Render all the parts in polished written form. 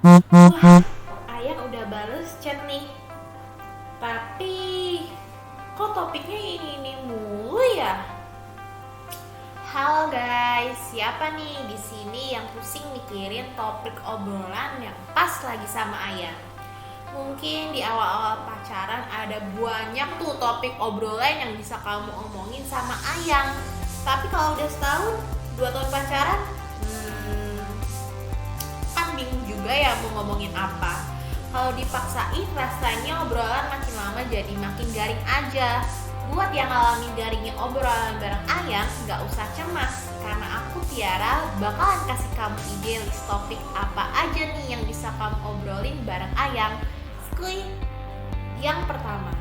Wah, Ayan udah bales chat nih. Tapi kok topiknya ini mulu ya? Halo guys, siapa nih di sini yang pusing mikirin topik obrolan yang pas lagi sama Ayah? Mungkin di awal-awal pacaran ada banyak tuh topik obrolan yang bisa kamu omongin sama Ayang. Tapi kalau udah setahun, 2 tahun pacaran, kan bingung juga ya mau ngomongin apa. Kalau dipaksain rasanya obrolan makin lama jadi makin garing aja. Buat yang ngalamin garingnya obrolan bareng Ayang, gak usah cemas karena aku Tiara bakalan kasih kamu ide list topik apa aja nih yang bisa kamu obrolin bareng Ayang. Skuy. Yang pertama,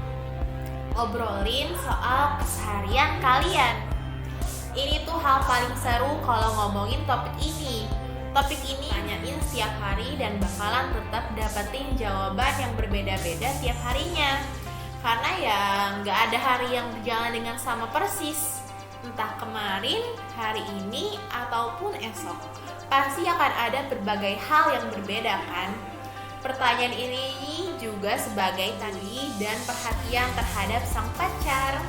obrolin soal keseharian kalian. Ini tuh hal paling seru kalau ngomongin topik ini. Topik ini tanyain setiap hari dan bakalan tetap dapetin jawaban yang berbeda-beda tiap harinya. Karena ya nggak ada hari yang berjalan dengan sama persis. Entah kemarin, hari ini, ataupun esok. Pasti akan ada berbagai hal yang berbeda kan? Pertanyaan ini juga sebagai tadi dan perhatian terhadap sang pacar.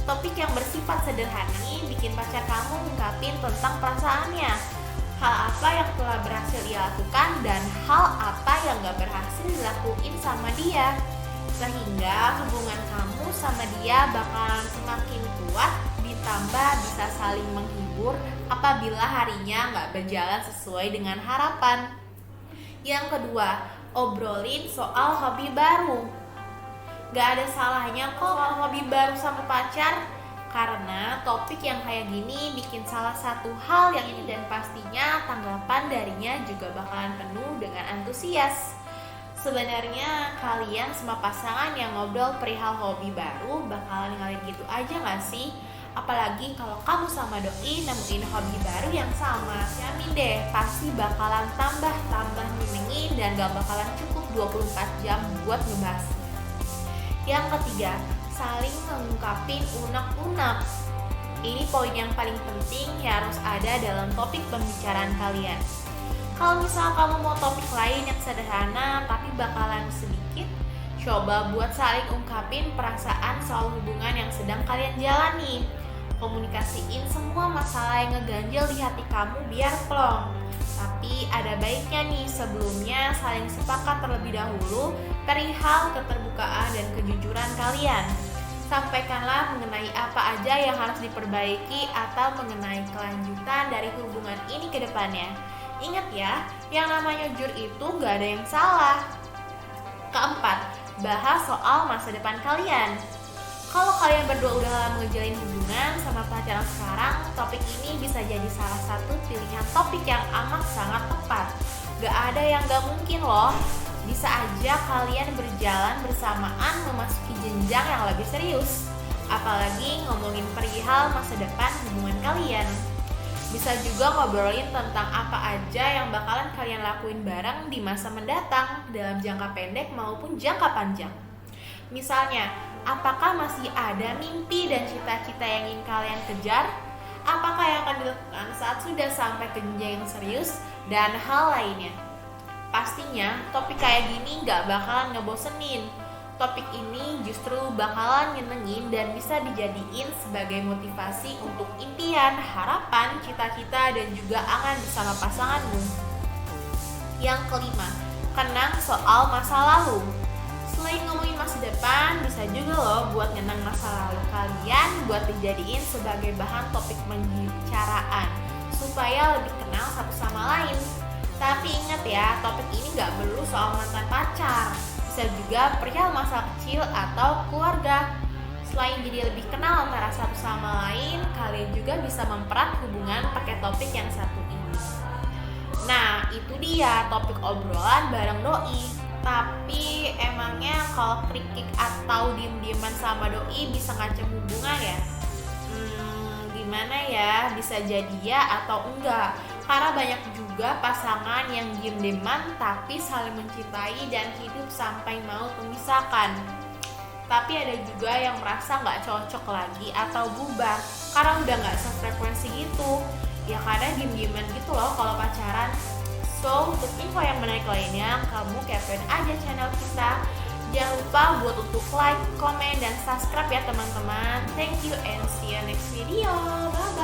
Topik yang bersifat sederhana ini bikin pacar kamu ungkapin tentang perasaannya. Hal apa yang telah berhasil ia lakukan dan hal apa yang gak berhasil dilakuin sama dia. Sehingga hubungan kamu sama dia bakalan semakin kuat, ditambah bisa saling menghibur apabila harinya gak berjalan sesuai dengan harapan. Yang kedua, obrolin soal hobi baru. Gak ada salahnya kok soal hobi baru sama pacar, karena topik yang kayak gini bikin salah satu hal yang ini dan pastinya tanggapan darinya juga bakalan penuh dengan antusias. Sebenarnya kalian sama pasangan yang ngobrol perihal hobi baru bakalan ngalir gitu aja gak sih? Apalagi kalau kamu sama doi nemuin hobi baru yang sama. Jamin deh pasti bakalan tambah nyenengin dan gak bakalan cukup 24 jam buat ngebahasnya. Yang ketiga, saling mengungkapin unek-unek. Ini poin yang paling penting yang harus ada dalam topik pembicaraan kalian. Kalau misal kamu mau topik lain yang sederhana tapi bakalan sedikit, coba buat saling ungkapin perasaan soal hubungan yang sedang kalian jalani. Komunikasiin semua masalah yang ngeganjel di hati kamu biar plong. Tapi ada baiknya nih sebelumnya saling sepakat terlebih dahulu perihal keterbukaan dan kejujuran kalian. Sampaikanlah mengenai apa aja yang harus diperbaiki atau mengenai kelanjutan dari hubungan ini ke depannya. Ingat ya, yang namanya jujur itu gak ada yang salah. Keempat, bahas soal masa depan kalian. Kalau kalian berdua udah lama ngejalin hubungan sama pacaran sekarang, topik ini bisa jadi salah satu pilihan topik yang amat sangat tepat. Gak ada yang gak mungkin loh. Bisa aja kalian berjalan bersamaan memasuki jenjang yang lebih serius. Apalagi ngomongin perihal masa depan hubungan kalian. Bisa juga ngobrolin tentang apa aja yang bakalan kalian lakuin bareng di masa mendatang dalam jangka pendek maupun jangka panjang. Misalnya, apakah masih ada mimpi dan cita-cita yang ingin kalian kejar? Apakah yang akan dilakukan saat sudah sampai ke jenjang yang serius? Dan hal lainnya. Pastinya, topik kayak gini gak bakalan ngebosenin. Topik ini justru bakalan nyenengin dan bisa dijadiin sebagai motivasi untuk impian, harapan, cita-cita, dan juga angan bersama pasanganmu. Yang kelima, kenang soal masa lalu. Selain ngomongin masa depan, bisa juga loh buat ngenang masa lalu kalian buat dijadiin sebagai bahan topik pembicaraan supaya lebih kenal satu sama lain. Tapi ingat ya, topik ini gak melulu soal mantan pacar, bisa juga perihal masa kecil atau keluarga. Selain jadi lebih kenal antara satu sama lain, kalian juga bisa mempererat hubungan pakai topik yang satu ini. Nah, itu dia topik obrolan bareng doi. Tapi emangnya kalau krikik atau diem-dieman sama doi bisa ngancem hubungan ya? Gimana ya, bisa jadi ya atau enggak? Karena banyak juga pasangan yang diem-dieman tapi saling mencintai dan hidup sampai mau memisahkan. Tapi ada juga yang merasa gak cocok lagi atau bubar karena udah gak sefrekuensi gitu. Ya kadang diem-dieman gitu loh kalau pacaran. So So, untuk info yang menarik lainnya, kamu kepoin aja channel kita. Jangan lupa buat untuk like, comment, dan subscribe ya teman-teman. Thank you and see you next video. Bye.